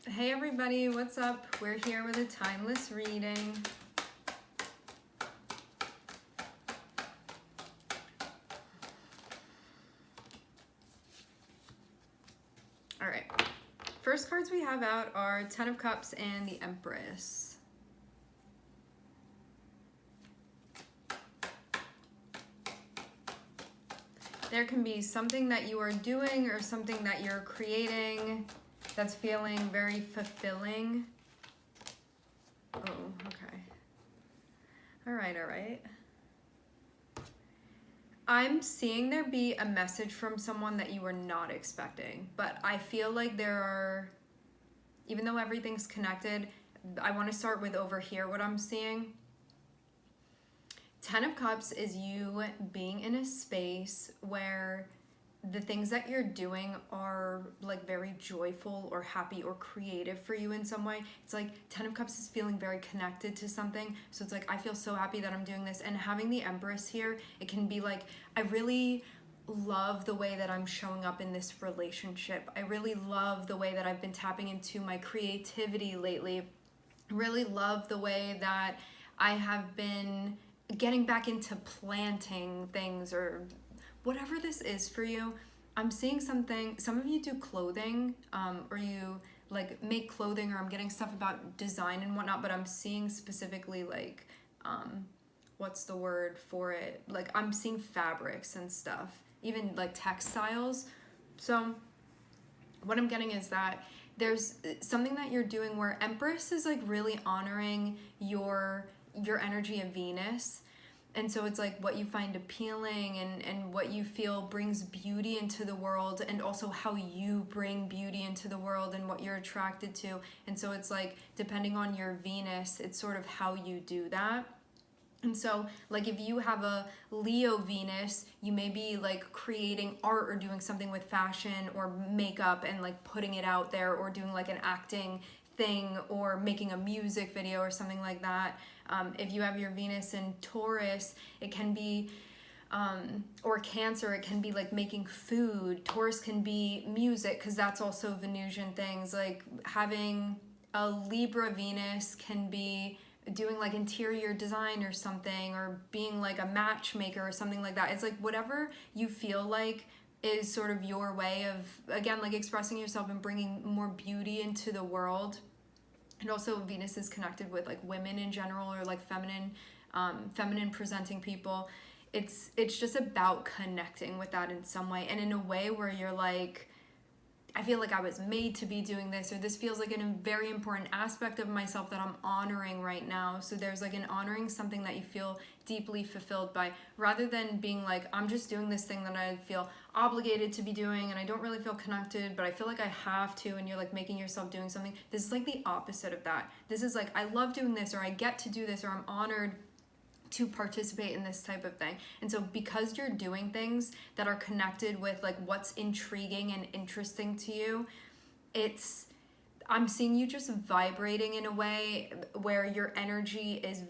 Hey everybody, what's up? We're here with a timeless reading. All right. First cards we have out are Ten of Cups and the Empress. There can be something that you are doing or something that you're creating that's feeling very fulfilling. Oh, okay. All right. I'm seeing there be a message from someone that you were not expecting, but I feel like there are, even though everything's connected, I want to start with over here what I'm seeing. Ten of Cups is you being in a space where the things that you're doing are like very joyful or happy or creative for you in some way. It's like Ten of Cups is feeling very connected to something. So it's like, I feel so happy that I'm doing this. And having the Empress here, it can be like, I really love the way that I'm showing up in this relationship. I really love the way that I've been tapping into my creativity lately. I really love the way that I have been getting back into planting things or whatever this is for you. I'm seeing something, some of you do clothing, or you like make clothing, or I'm getting stuff about design and whatnot, but I'm seeing specifically like, what's the word for it? Like I'm seeing fabrics and stuff, even like textiles. So what I'm getting is that there's something that you're doing where Empress is like really honoring your energy of Venus. And so it's like what you find appealing and what you feel brings beauty into the world, and also how you bring beauty into the world and what you're attracted to. And so it's like, depending on your Venus, it's sort of how you do that. And so, like, if you have a Leo Venus, you may be like creating art or doing something with fashion or makeup and like putting it out there, or doing like an acting thing or making a music video or something like that. If you have your Venus in Taurus, it can be, or Cancer, it can be like making food. Taurus can be music, because that's also Venusian things. Like having a Libra Venus can be doing like interior design or something, or being like a matchmaker or something like that. It's like whatever you feel like is sort of your way of, again, like expressing yourself and bringing more beauty into the world. And also Venus is connected with like women in general, or like feminine presenting people. It's just about connecting with that in some way, and in a way where you're like, I feel like I was made to be doing this, or this feels like a very important aspect of myself that I'm honoring right now. So there's like an honoring something that you feel deeply fulfilled by, rather than being like, I'm just doing this thing that I feel obligated to be doing and I don't really feel connected, but I feel like I have to, and you're like making yourself doing something. This is like the opposite of that. This is like, I love doing this, or I get to do this, or I'm honored to participate in this type of thing. And so because you're doing things that are connected with like what's intriguing and interesting to you, I'm seeing you just vibrating in a way where your energy is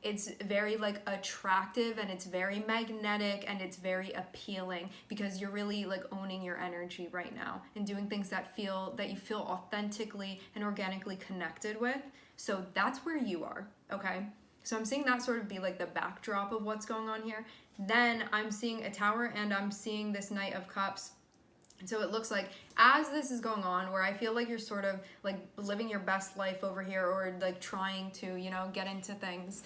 it's very like attractive, and it's very magnetic, and it's very appealing, because you're really like owning your energy right now and doing things that you feel authentically and organically connected with. So that's where you are, okay? So I'm seeing that sort of be like the backdrop of what's going on here. Then I'm seeing a Tower, and I'm seeing this Knight of Cups. And so it looks like as this is going on, where I feel like you're sort of like living your best life over here, or like trying to, get into things,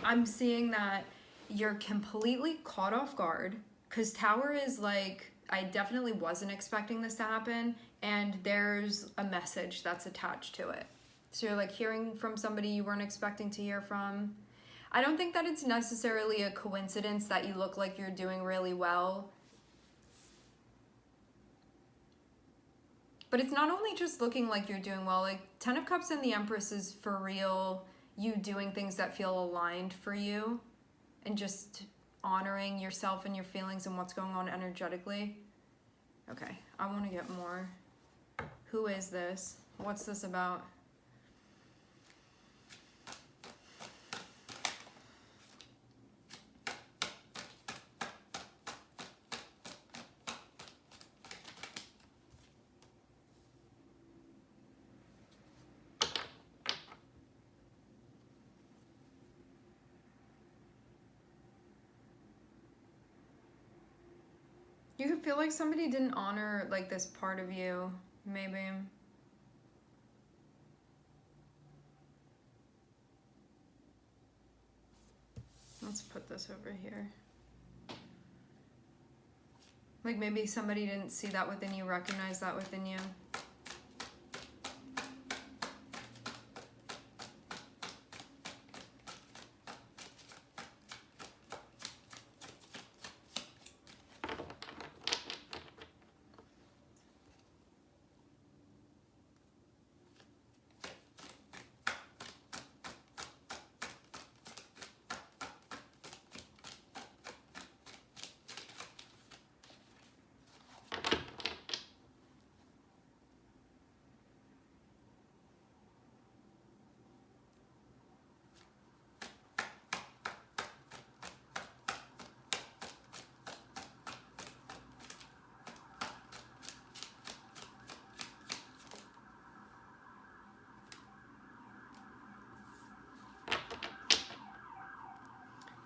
I'm seeing that you're completely caught off guard, because Tower is like, I definitely wasn't expecting this to happen, and there's a message that's attached to it. So you're like hearing from somebody you weren't expecting to hear from. I don't think that it's necessarily a coincidence that you look like you're doing really well. But it's not only just looking like you're doing well. Like Ten of Cups and the Empress is for real you doing things that feel aligned for you, and just honoring yourself and your feelings and what's going on energetically. Okay, I want to get more. Who is this? What's this about? You could feel like somebody didn't honor like this part of you, maybe. Let's put this over here. Like maybe somebody didn't see that within you, recognize that within you.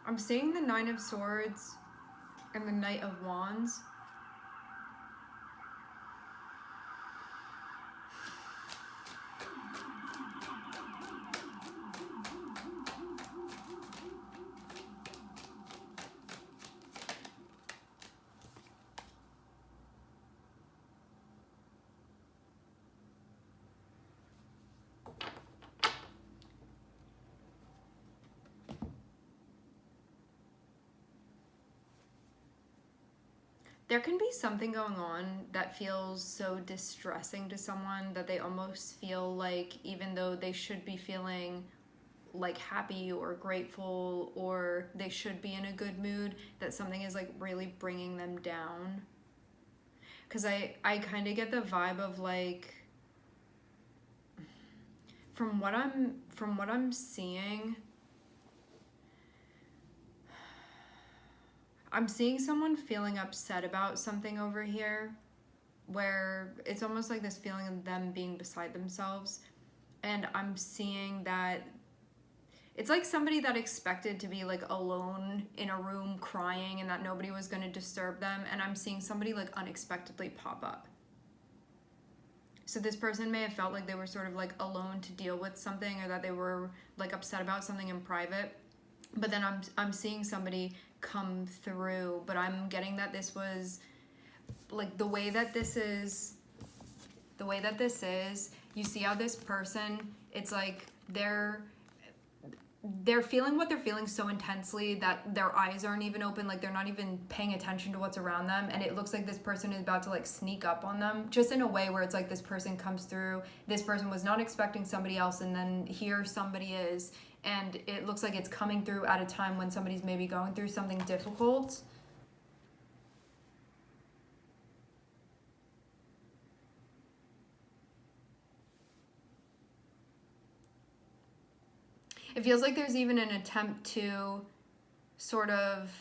I'm seeing the Nine of Swords and the Knight of Wands. There can be something going on that feels so distressing to someone that they almost feel like, even though they should be feeling like happy or grateful or they should be in a good mood, that something is like really bringing them down. Because I kind of get the vibe of like, from what I'm seeing, I'm seeing someone feeling upset about something over here, where it's almost like this feeling of them being beside themselves. And I'm seeing that it's like somebody that expected to be like alone in a room crying and that nobody was going to disturb them. And I'm seeing somebody like unexpectedly pop up. So this person may have felt like they were sort of like alone to deal with something, or that they were like upset about something in private. But then I'm seeing somebody come through, but I'm getting that this was like the way that this is, you see how this person, it's like they're feeling what they're feeling so intensely that their eyes aren't even open, like they're not even paying attention to what's around them, and it looks like this person is about to like sneak up on them, just in a way where it's like this person comes through, this person was not expecting somebody else, and then here somebody is, and it looks like it's coming through at a time when somebody's maybe going through something difficult. It feels like there's even an attempt to sort of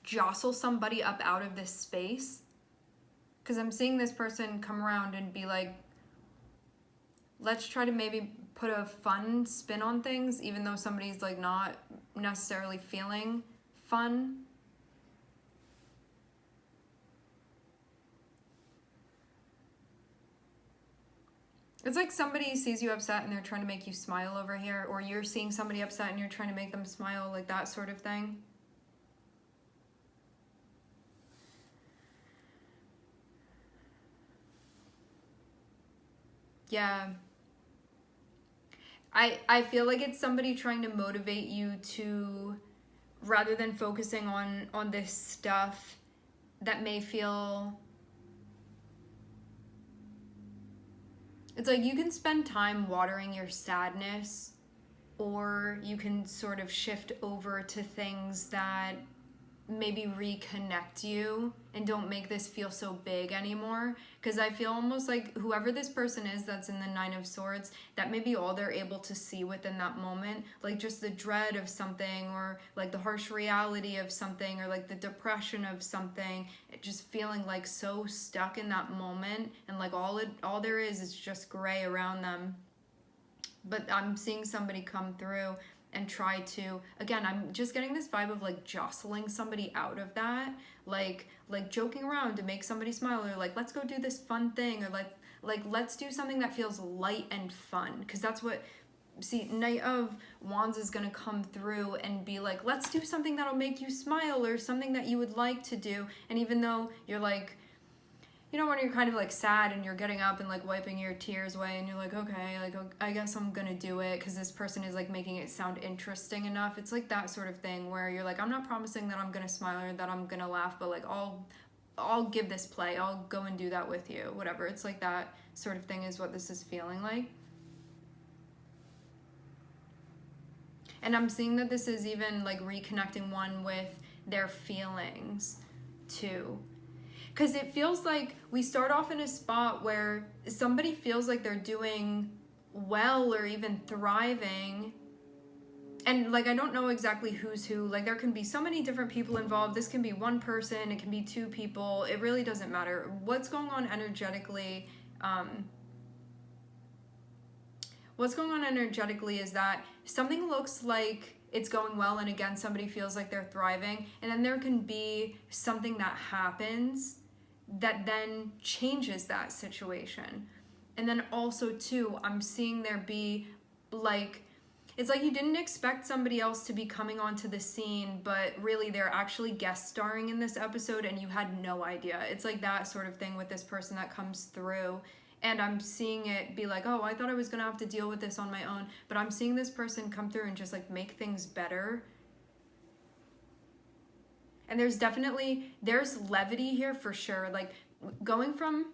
jostle somebody up out of this space. Because I'm seeing this person come around and be like, let's try to maybe put a fun spin on things, even though somebody's like not necessarily feeling fun. It's like somebody sees you upset and they're trying to make you smile over here, or you're seeing somebody upset and you're trying to make them smile, like that sort of thing. Yeah. I feel like it's somebody trying to motivate you to, rather than focusing on this stuff that may feel, it's like you can spend time watering your sadness, or you can sort of shift over to things that maybe reconnect you and don't make this feel so big anymore. Because I feel almost like whoever this person is that's in the Nine of Swords, that may be all they're able to see within that moment, like just the dread of something, or like the harsh reality of something, or like the depression of something, it just feeling like so stuck in that moment, and like all there is just gray around them. But I'm seeing somebody come through and try to, again, I'm just getting this vibe of like jostling somebody out of that, like joking around to make somebody smile, or like let's go do this fun thing, or like let's do something that feels light and fun, because that's what, see, Knight of Wands is going to come through and be like, let's do something that'll make you smile, or something that you would like to do. And even though you're like, you know, when you're kind of like sad and you're getting up and like wiping your tears away and you're like, okay, like I guess I'm gonna do it because this person is like making it sound interesting enough. It's like that sort of thing where you're like, I'm not promising that I'm gonna smile or that I'm gonna laugh, but like I'll give this play. I'll go and do that with you, whatever. It's like that sort of thing is what this is feeling like. And I'm seeing that this is even like reconnecting one with their feelings too. Because it feels like we start off in a spot where somebody feels like they're doing well or even thriving. And like, I don't know exactly who's who. Like, there can be so many different people involved. This can be one person, it can be two people. It really doesn't matter. What's going on energetically, is that something looks like it's going well, and again, somebody feels like they're thriving, and then there can be something that happens that then changes that situation. And then also too, I'm seeing there be like, it's like you didn't expect somebody else to be coming onto the scene, but really they're actually guest starring in this episode and you had no idea. It's like that sort of thing with this person that comes through. And I'm seeing it be like, oh, I thought I was gonna have to deal with this on my own, but I'm seeing this person come through and just like make things better. And there's levity here for sure. Like, going from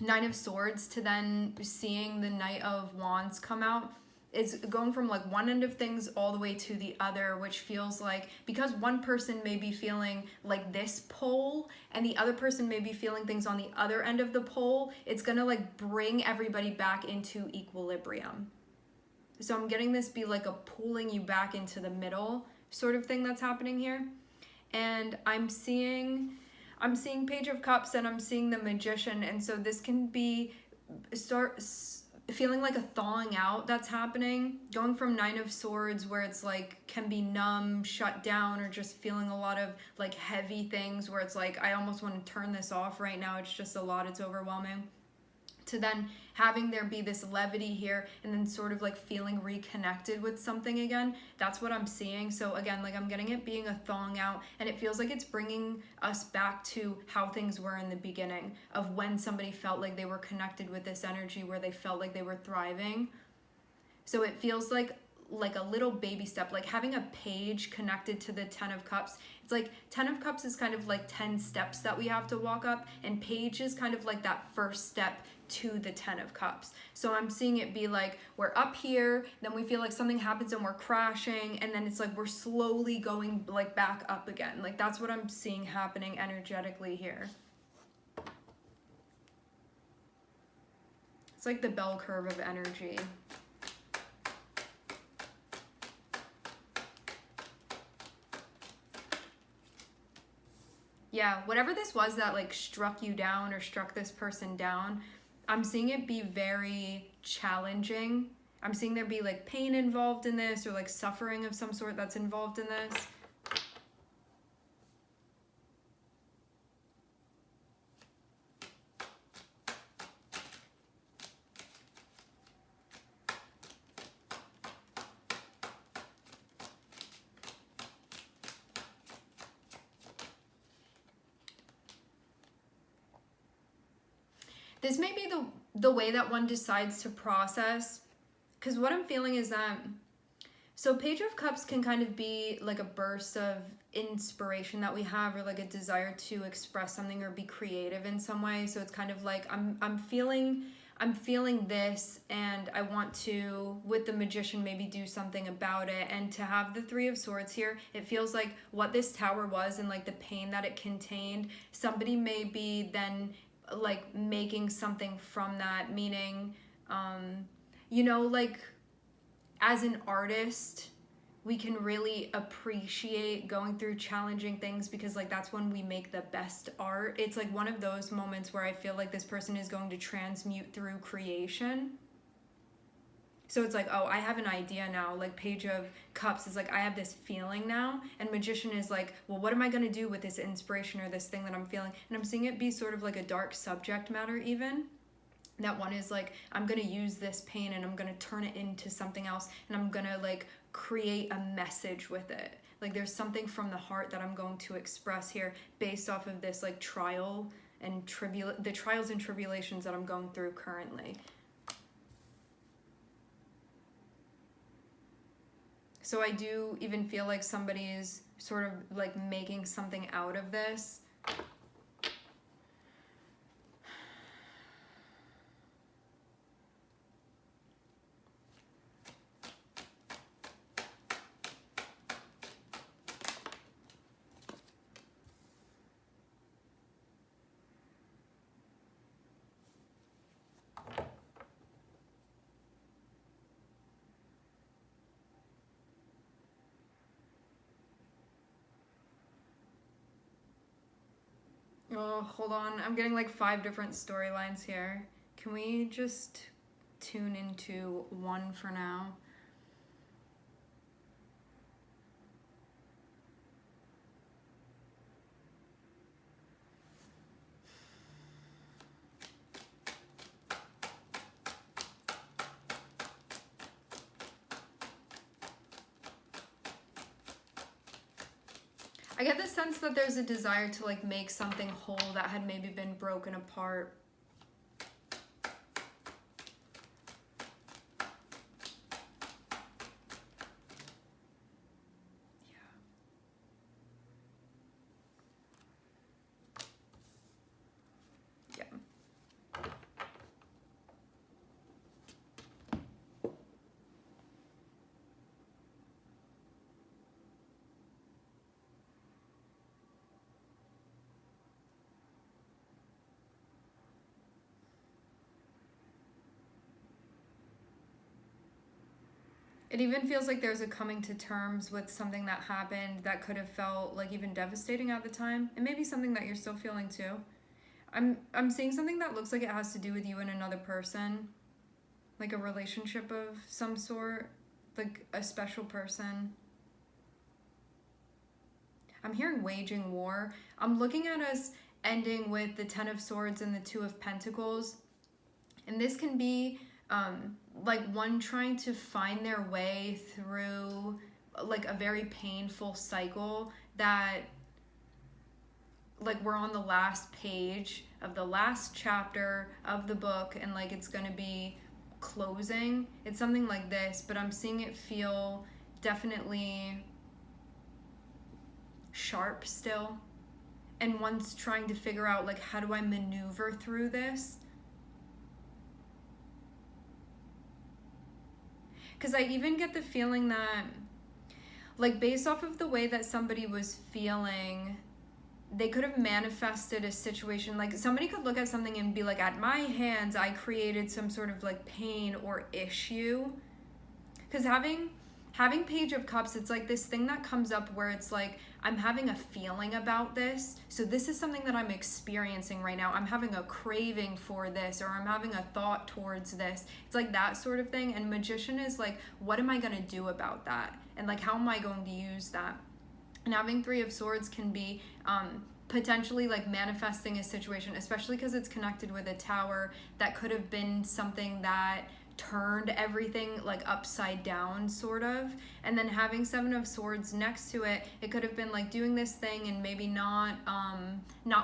Nine of Swords to then seeing the Knight of Wands come out, it's going from like one end of things all the way to the other, which feels like, because one person may be feeling like this pole and the other person may be feeling things on the other end of the pole, it's gonna like bring everybody back into equilibrium. So I'm getting this be like a pulling you back into the middle sort of thing that's happening here. And I'm seeing Page of Cups and I'm seeing the Magician, and so this can be feeling like a thawing out that's happening, going from Nine of Swords where it's like can be numb, shut down, or just feeling a lot of like heavy things where it's like I almost want to turn this off right now, it's just a lot, it's overwhelming, to then having there be this levity here and then sort of like feeling reconnected with something again. That's what I'm seeing. So again, like I'm getting it being a thawing out, and it feels like it's bringing us back to how things were in the beginning of when somebody felt like they were connected with this energy, where they felt like they were thriving. So it feels like a little baby step, like having a page connected to the 10 of Cups. It's like 10 of Cups is kind of like 10 steps that we have to walk up, and page is kind of like that first step to the 10 of Cups. So I'm seeing it be like we're up here, then we feel like something happens and we're crashing, and then it's like we're slowly going like back up again. Like that's what I'm seeing happening energetically here. It's like the bell curve of energy. Yeah, whatever this was that like struck you down or struck this person down, I'm seeing it be very challenging. I'm seeing there be like pain involved in this, or like suffering of some sort that's involved in this. This may be the way that one decides to process, because what I'm feeling is that, so Page of Cups can kind of be like a burst of inspiration that we have, or like a desire to express something or be creative in some way. So it's kind of like I'm feeling this, and I want to, with the Magician, maybe do something about it. And to have the Three of Swords here, it feels like what this tower was and like the pain that it contained, somebody may be then like making something from that, meaning you know, like as an artist we can really appreciate going through challenging things, because like that's when we make the best art. It's like one of those moments where I feel like this person is going to transmute through creation. So it's like, oh, I have an idea now. Like Page of Cups is like, I have this feeling now. And Magician is like, well, what am I going to do with this inspiration or this thing that I'm feeling? And I'm seeing it be sort of like a dark subject matter even. That one is like, I'm going to use this pain and I'm going to turn it into something else. And I'm going to like create a message with it. Like there's something from the heart that I'm going to express here based off of this like trial and the trials and tribulations that I'm going through currently. So I do even feel like somebody is sort of like making something out of this. Oh, hold on. I'm getting like 5 different storylines here. Can we just tune into one for now? I get the sense that there's a desire to like make something whole that had maybe been broken apart. Yeah. It even feels like there's a coming to terms with something that happened that could have felt like even devastating at the time, and maybe something that you're still feeling too. I'm seeing something that looks like it has to do with you and another person, like a relationship of some sort, like a special person. I'm hearing waging war. I'm looking at us ending with the Ten of Swords and the Two of Pentacles, and this can be like one trying to find their way through like a very painful cycle that like we're on the last page of the last chapter of the book and like it's gonna be closing. It's something like this, but I'm seeing it feel definitely sharp still, and one's trying to figure out like, how do I maneuver through this? Because I even get the feeling that, like, based off of the way that somebody was feeling, they could have manifested a situation. Like, somebody could look at something and be like, at my hands, I created some sort of, like, pain or issue. Because having Page of Cups, it's like this thing that comes up where it's like, I'm having a feeling about this. So this is something that I'm experiencing right now. I'm having a craving for this, or I'm having a thought towards this. It's like that sort of thing. And Magician is like, what am I going to do about that? And like, how am I going to use that? And having Three of Swords can be potentially like manifesting a situation, especially because it's connected with a tower that could have been something that turned everything like upside down sort of. And then having Seven of Swords next to it, it could have been like doing this thing and maybe not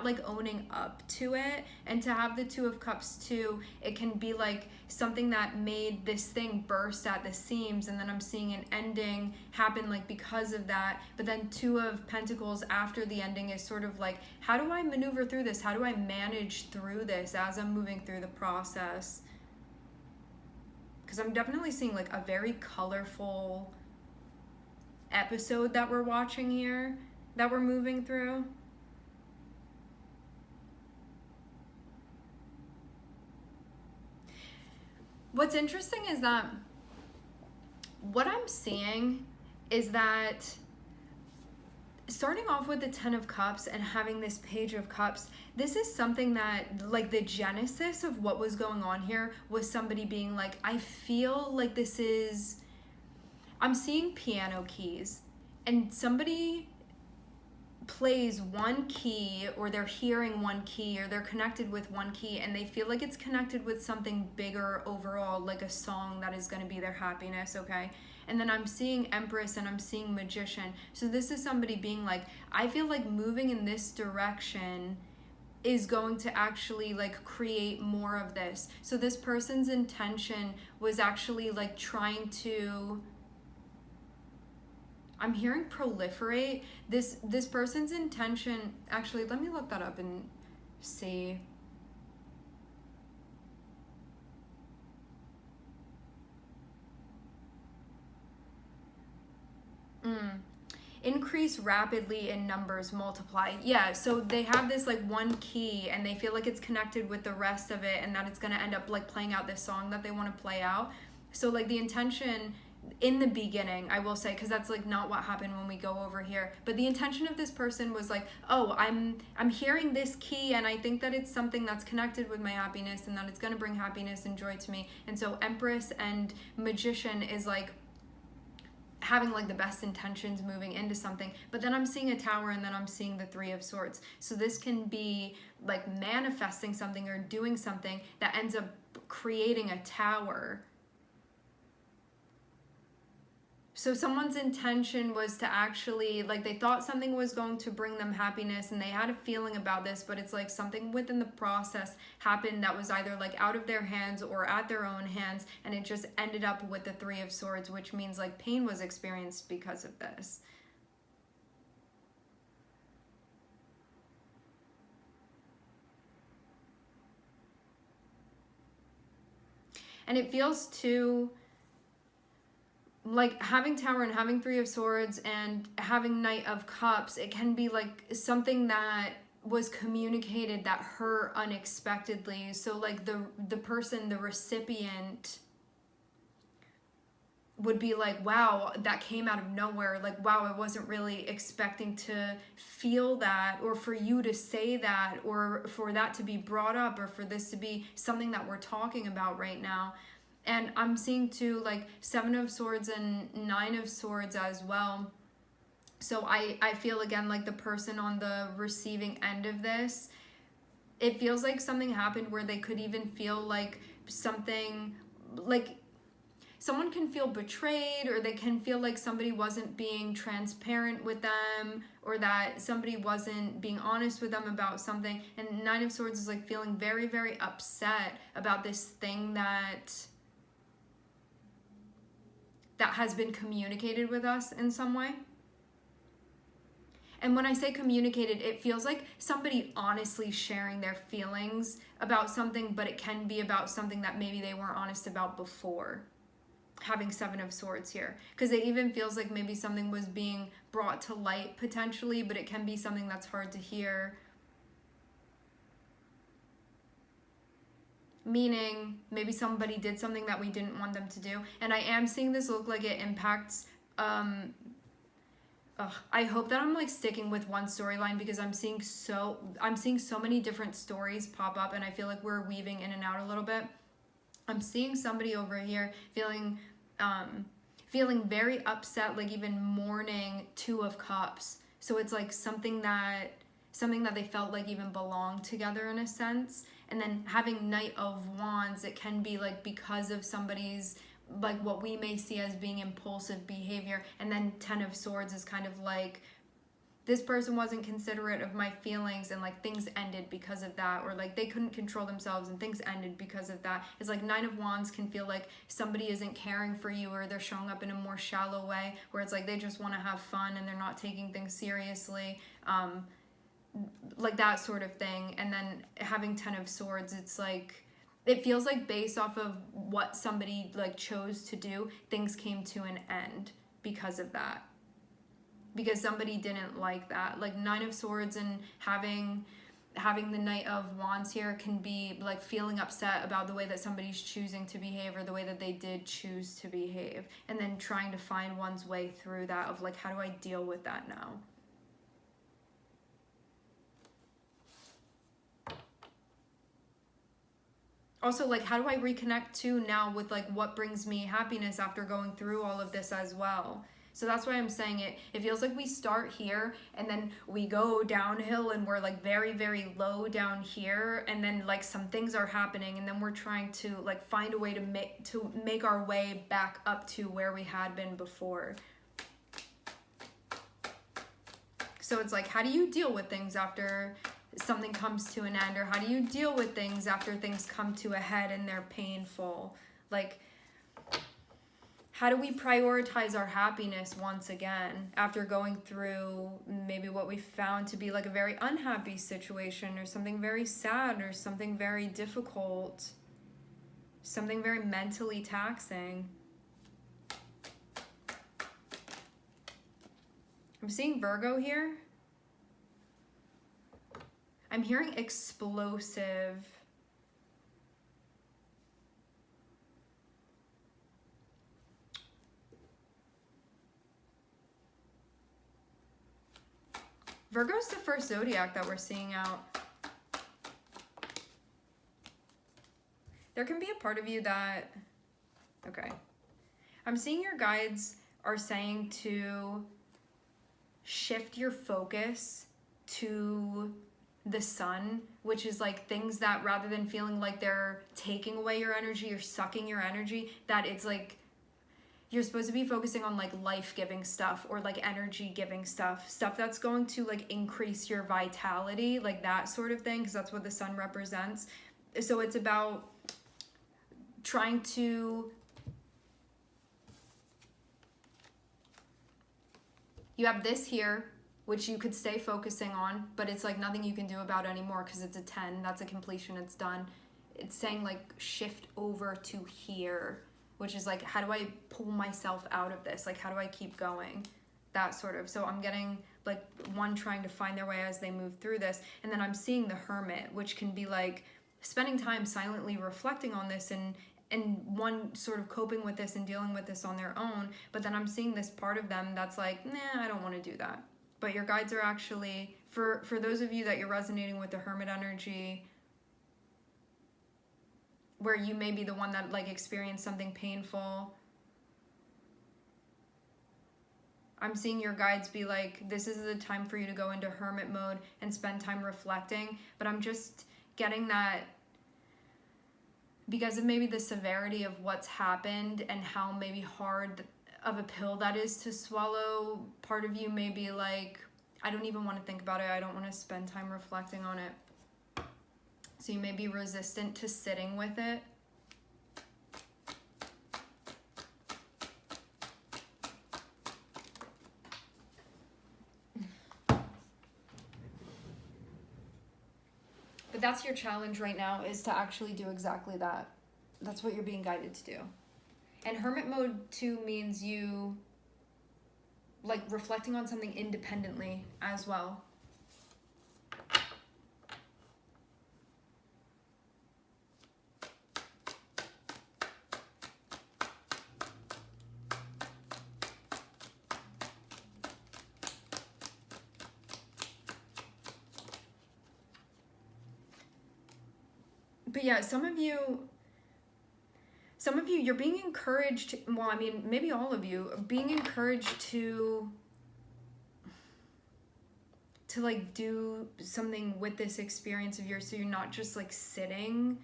like owning up to it. And to have the Two of Cups too, it can be like something that made this thing burst at the seams, and then I'm seeing an ending happen like because of that. But then Two of Pentacles after the ending is sort of like, how do I maneuver through this? How do I manage through this as I'm moving through the process? Because I'm definitely seeing like a very colorful episode that we're watching here, that we're moving through. What's interesting is that what I'm seeing is that starting off with the 10 of Cups and having this Page of Cups, this is something that, like, the genesis of what was going on here was somebody being like, I feel like this is, I'm seeing piano keys, and somebody plays one key, or they're hearing one key, or they're connected with one key, and they feel like it's connected with something bigger overall, like a song that is going to be their happiness, okay? And then I'm seeing Empress and I'm seeing Magician. So this is somebody being like, I feel like moving in this direction is going to actually like create more of this. So this person's intention was actually like trying to, I'm hearing proliferate. This person's intention, actually, let me look that up and see. Increase rapidly in numbers, multiply. Yeah, so they have this like one key and they feel like it's connected with the rest of it, and that it's going to end up like playing out this song that they want to play out. So like the intention in the beginning, I will say, because that's like not what happened when we go over here, but the intention of this person was like, oh, I'm hearing this key and I think that it's something that's connected with my happiness and that it's going to bring happiness and joy to me. And so Empress and Magician is like having like the best intentions moving into something, but then I'm seeing a Tower and then I'm seeing the Three of Swords. So this can be like manifesting something or doing something that ends up creating a Tower. So someone's intention was to actually, like, they thought something was going to bring them happiness and they had a feeling about this, but it's like something within the process happened that was either like out of their hands or at their own hands, and it just ended up with the Three of Swords, which means like pain was experienced because of this. And it feels too like having Tower and having Three of Swords and having Knight of Cups, it can be like something that was communicated that hurt unexpectedly. So like the person, the recipient, would be like, wow, that came out of nowhere. Like, wow, I wasn't really expecting to feel that, or for you to say that, or for that to be brought up, or for this to be something that we're talking about right now. And I'm seeing too like Seven of Swords and Nine of Swords as well. So I feel again like the person on the receiving end of this, it feels like something happened where they could even feel like something, like someone can feel betrayed, or they can feel like somebody wasn't being transparent with them, or that somebody wasn't being honest with them about something. And Nine of Swords is like feeling very, very upset about this thing that has been communicated with us in some way. And when I say communicated, it feels like somebody honestly sharing their feelings about something, but it can be about something that maybe they weren't honest about before. Having Seven of Swords here, because it even feels like maybe something was being brought to light potentially, but it can be something that's hard to hear. Meaning maybe somebody did something that we didn't want them to do. And I am seeing this look like it impacts I hope that I'm like sticking with one storyline, because I'm seeing so many different stories pop up, and I feel like we're weaving in and out a little bit. I'm seeing somebody over here feeling very upset, like even mourning Two of Cups. So it's like something that they felt like even belonged together in a sense. And then having Knight of Wands, it can be like because of somebody's like what we may see as being impulsive behavior. And then Ten of Swords is kind of like, this person wasn't considerate of my feelings, and like things ended because of that, or like they couldn't control themselves and things ended because of that. It's like Nine of Wands can feel like somebody isn't caring for you, or they're showing up in a more shallow way, where it's like they just want to have fun and they're not taking things seriously, like that sort of thing. And then having Ten of Swords, it's like, it feels like based off of what somebody like chose to do, things came to an end because of that. Because somebody didn't like that. Like Nine of Swords and having the Knight of Wands here can be like feeling upset about the way that somebody's choosing to behave, or the way that they did choose to behave, and then trying to find one's way through that of like, how do I deal with that now? also, like, how do I reconnect to now with like what brings me happiness after going through all of this as well? So that's why I'm saying it feels like we start here and then we go downhill and we're like very, very low down here, and then like some things are happening, and then we're trying to like find a way to make our way back up to where we had been before. So it's like, how do you deal with things after something comes to an end, or how do you deal with things after things come to a head and they're painful? Like, how do we prioritize our happiness once again after going through maybe what we found to be like a very unhappy situation, or something very sad, or something very difficult, something very mentally taxing? I'm seeing Virgo here. I'm hearing explosive. Virgo's the first zodiac that we're seeing out. There can be a part of you that, okay. I'm seeing your guides are saying to shift your focus to the sun, which is like things that, rather than feeling like they're taking away your energy or sucking your energy, that it's like you're supposed to be focusing on like life-giving stuff, or like energy-giving stuff that's going to like increase your vitality, like that sort of thing, because that's what the sun represents. So it's about trying to, you have this here, which you could stay focusing on, but it's like nothing you can do about anymore because it's a 10. That's a completion. It's done. It's saying like shift over to here, which is like, how do I pull myself out of this? Like, how do I keep going? That sort of. So I'm getting like one trying to find their way as they move through this. And then I'm seeing the hermit, which can be like spending time silently reflecting on this, and one sort of coping with this and dealing with this on their own. But then I'm seeing this part of them that's like, nah, I don't want to do that. But your guides are actually, for those of you that you're resonating with the hermit energy, where you may be the one that like experienced something painful, I'm seeing your guides be like, this is the time for you to go into hermit mode and spend time reflecting. But I'm just getting that because of maybe the severity of what's happened and how maybe hard of a pill that is to swallow, part of you may be like, I don't even want to think about it. I don't want to spend time reflecting on it. So you may be resistant to sitting with it. But that's your challenge right now, is to actually do exactly that. That's what you're being guided to do. And hermit mode too means you like reflecting on something independently as well. But yeah, some of you, you're being encouraged, well, I mean, maybe all of you are being encouraged to like do something with this experience of yours, so you're not just like sitting.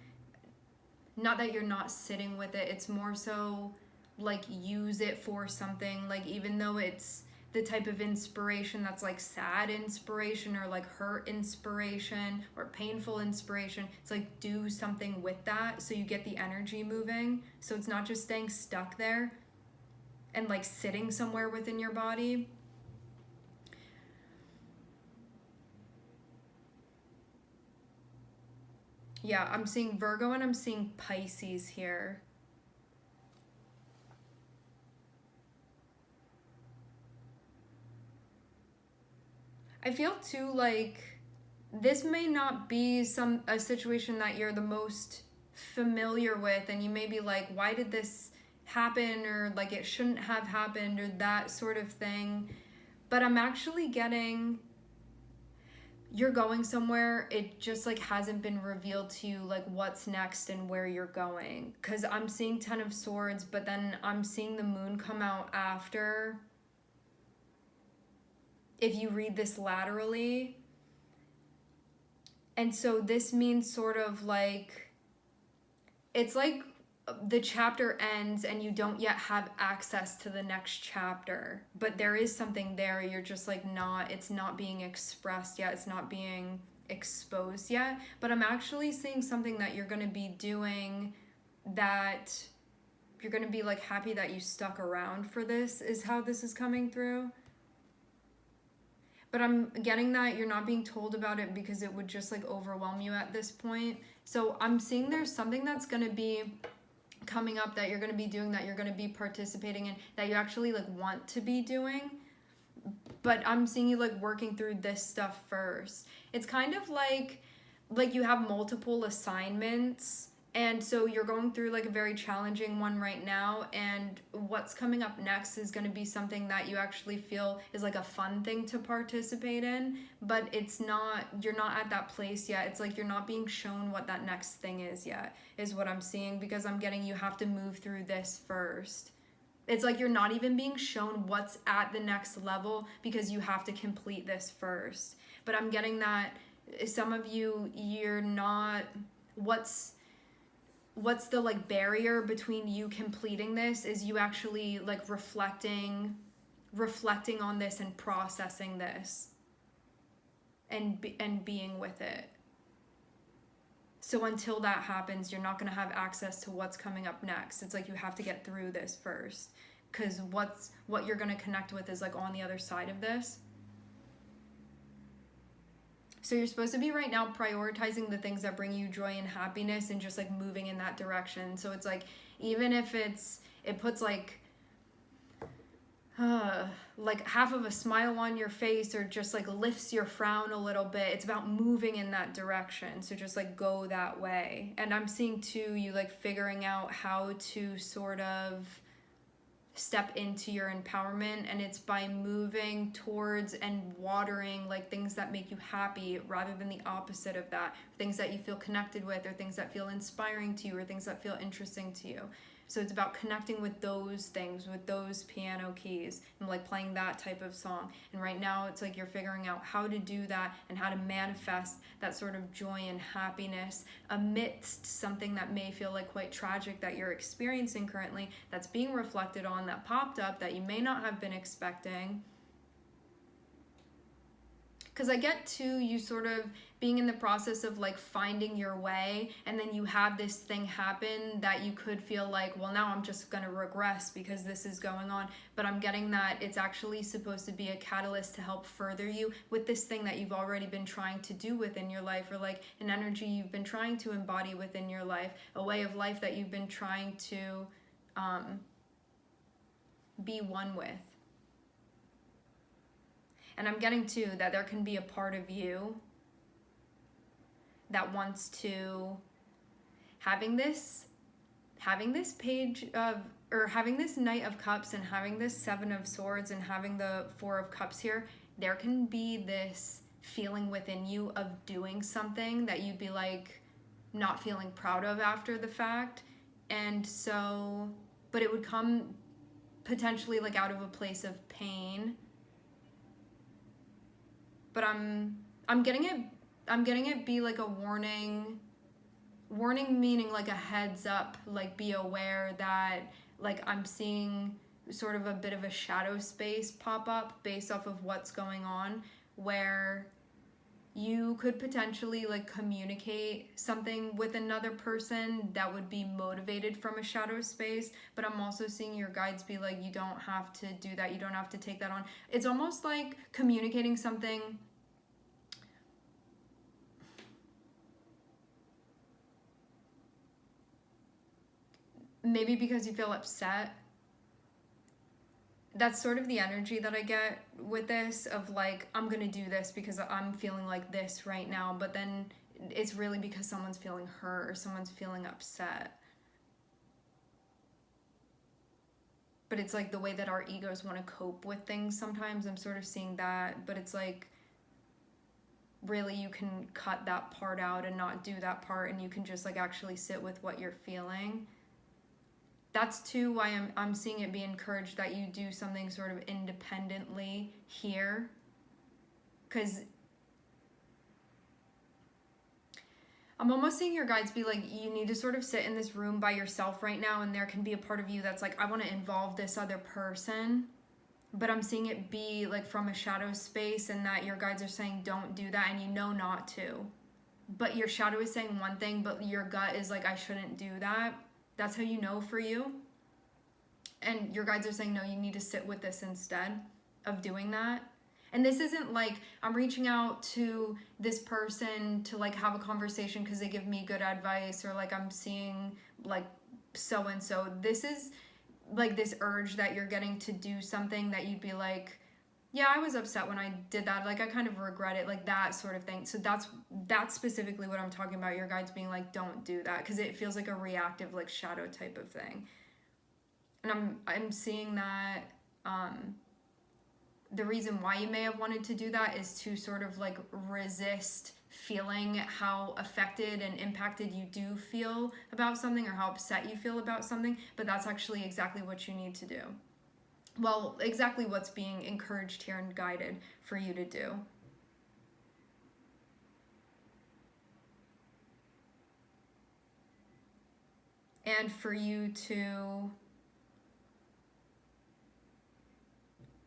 Not that you're not sitting with it, it's more so like use it for something. Like, even though it's the type of inspiration that's like sad inspiration, or like hurt inspiration, or painful inspiration, it's like do something with that so you get the energy moving, so it's not just staying stuck there and like sitting somewhere within your body. Yeah, I'm seeing Virgo and I'm seeing Pisces here. I feel too like this may not be a situation that you're the most familiar with, and you may be like, why did this happen, or like it shouldn't have happened, or that sort of thing. But I'm actually getting, you're going somewhere. It just like hasn't been revealed to you like what's next and where you're going, because I'm seeing 10 of Swords, but then I'm seeing the moon come out after, if you read this laterally. And so this means sort of like, it's like the chapter ends and you don't yet have access to the next chapter, but there is something there. You're just like it's not being expressed yet. It's not being exposed yet. But I'm actually seeing something that you're going to be doing that you're going to be like happy that you stuck around for this, is how this is coming through. But I'm getting that you're not being told about it because it would just like overwhelm you at this point. So I'm seeing there's something that's going to be coming up that you're going to be doing, that you're going to be participating in, that you actually like want to be doing. But I'm seeing you like working through this stuff first. It's kind of like you have multiple assignments, and so you're going through like a very challenging one right now, and what's coming up next is going to be something that you actually feel is like a fun thing to participate in, but you're not at that place yet. It's like you're not being shown what that next thing is yet, is what I'm seeing, because I'm getting you have to move through this first. It's like you're not even being shown what's at the next level because you have to complete this first. But I'm getting that some of you, you're not, what's the like barrier between you completing this is you actually like reflecting on this and processing this and being with it. So until that happens, you're not going to have access to what's coming up next. It's like you have to get through this first, because what you're going to connect with is like on the other side of this. So you're supposed to be right now prioritizing the things that bring you joy and happiness and just like moving in that direction. So it's like, even if it puts like half of a smile on your face, or just like lifts your frown a little bit, it's about moving in that direction. So just like go that way. And I'm seeing too, you like figuring out how to sort of step into your empowerment, and it's by moving towards and watering like things that make you happy rather than the opposite of that, things that you feel connected with, or things that feel inspiring to you, or things that feel interesting to you. So it's about connecting with those things, with those piano keys, and like playing that type of song. And right now it's like you're figuring out how to do that and how to manifest that sort of joy and happiness amidst something that may feel like quite tragic that you're experiencing currently, that's being reflected on, that popped up, that you may not have been expecting. Because I get to you sort of being in the process of like finding your way, and then you have this thing happen that you could feel like, well, now I'm just going to regress because this is going on. But I'm getting that it's actually supposed to be a catalyst to help further you with this thing that you've already been trying to do within your life, or like an energy you've been trying to embody within your life, a way of life that you've been trying to be one with. And I'm getting too that there can be a part of you that wants to, having this page of, or having this Knight of Cups and having this Seven of Swords and having the Four of Cups here, there can be this feeling within you of doing something that you'd be like not feeling proud of after the fact. And so, but it would come potentially like out of a place of pain. But I'm getting it be like a warning meaning like a heads up, like be aware that like I'm seeing sort of a bit of a shadow space pop up based off of what's going on, where you could potentially like communicate something with another person that would be motivated from a shadow space. But I'm also seeing your guides be like, you don't have to do that, you don't have to take that on. It's almost like communicating something maybe because you feel upset. That's sort of the energy that I get with this, of like, I'm gonna do this because I'm feeling like this right now, but then it's really because someone's feeling hurt or someone's feeling upset. But it's like the way that our egos want to cope with things sometimes. I'm sort of seeing that, but it's like really you can cut that part out and not do that part, and you can just like actually sit with what you're feeling. That's too why I'm seeing it be encouraged that you do something sort of independently here, because I'm almost seeing your guides be like, you need to sort of sit in this room by yourself right now, and there can be a part of you that's like, I want to involve this other person. But I'm seeing it be like from a shadow space, and that your guides are saying don't do that, and you know not to. But your shadow is saying one thing, but your gut is like, I shouldn't do that. That's how you know for you. And your guides are saying, no, you need to sit with this instead of doing that. And this isn't like I'm reaching out to this person to like have a conversation because they give me good advice, or like I'm seeing like so and so. This is like this urge that you're getting to do something that you'd be like, yeah, I was upset when I did that. Like I kind of regret it, like that sort of thing. So that's specifically what I'm talking about. Your guides being like, don't do that, because it feels like a reactive like shadow type of thing. And I'm seeing that the reason why you may have wanted to do that is to sort of like resist feeling how affected and impacted you do feel about something, or how upset you feel about something. But that's actually exactly what you need to do. Well, exactly what's being encouraged here and guided for you to do. And for you to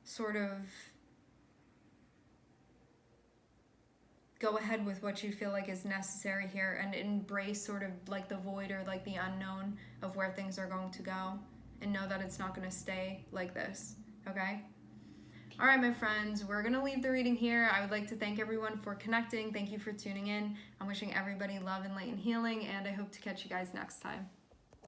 sort of go ahead with what you feel like is necessary here, and embrace sort of like the void, or like the unknown of where things are going to go, and know that it's not going to stay like this, okay? All right, my friends, we're going to leave the reading here. I would like to thank everyone for connecting. Thank you for tuning in. I'm wishing everybody love and light and healing, and I hope to catch you guys next time.